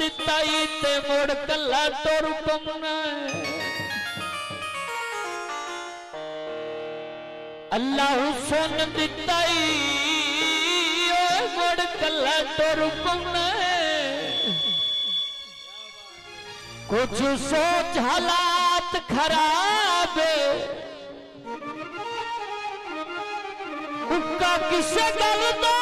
दिताई ते मुड़ कला टुर पौना अल्लाह सुन दिताई मुड़ कला टुर पौना कुछ सोच हालात खराब उनका किसे गल दा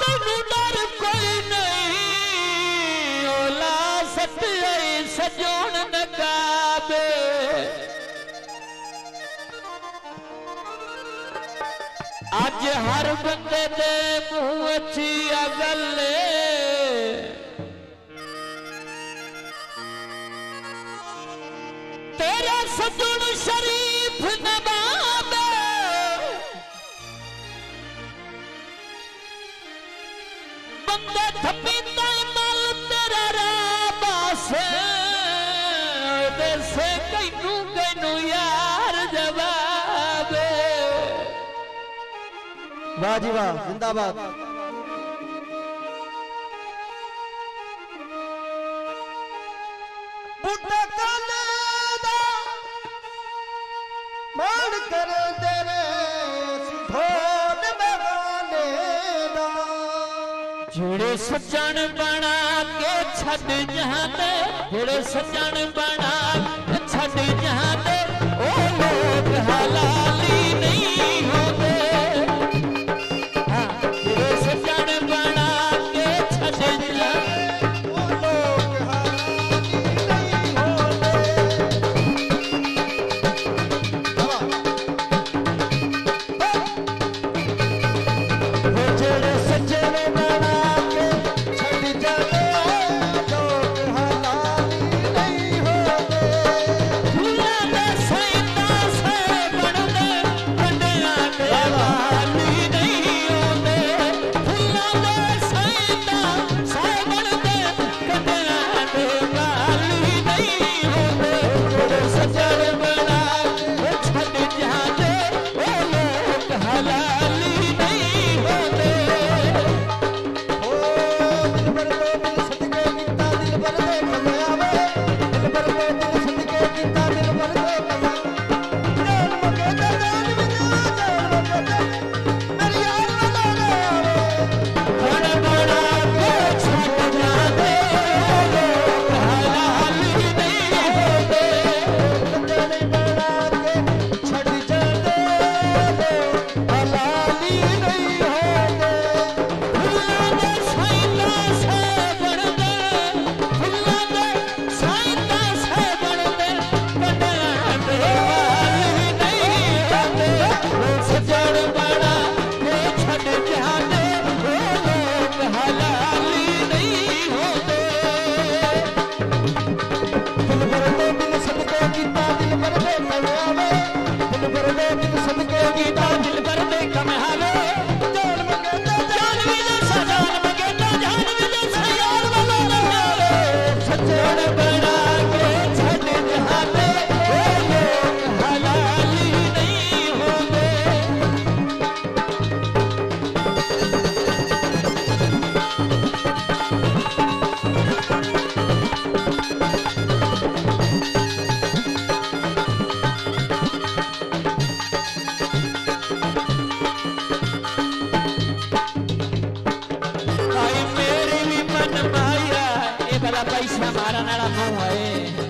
तैनू डर कोई नहीं ओला सत्य सजोन नकाबे अज हर बंदे दे मुंह अच्छी गल तेरा सजुन शरीफ नवाब बंदे थपीता मल तेरा राबास से कैनू कैनू यार जवाब वाह जी वाह जिंदाबाद बूटा काले दा मान कर तेरे सिधोन बगाने दा जेड़े सजन बना के छड़ जाते जेड़े सजन बना के छड़ जाते ओ लोग हलाली नहीं होते हाँ जेड़े सजन बना के छड़ जाते ओ लोग हलाली नहीं होते जेड़े सजन बना के छड़ जाते लोग हलाली नहीं होते फूलां दे सैंता से बनदे कंडियां दे वाली नहीं होंदे फूलां दे सैंता से बनदे कंडियां दे वाली नहीं होंदे जेड़े सजन बना के छड़ जाते ओ लोग हलाली नहीं होंदे बड़ बड़ा के छड़ जाते ओ लोग हलाली नहीं होंदे फूलां दे सैंता से बनदे फूलां दे सैंता से बनदे कंडियां दे वाली नहीं होंदे सजन बना के छड़ जाते ओ लोग हलाली नहीं होंदे गीता दिल पर दे कम हावे जान भी दे सजान मगेंदा जान भी दे सयार वाला रहावे सजन बना के छड़ जाते ओ लोग हलाली नहीं होंदे भाई मेरी भी मन माया ये बड़ा पैसा मारा नाला मुंह है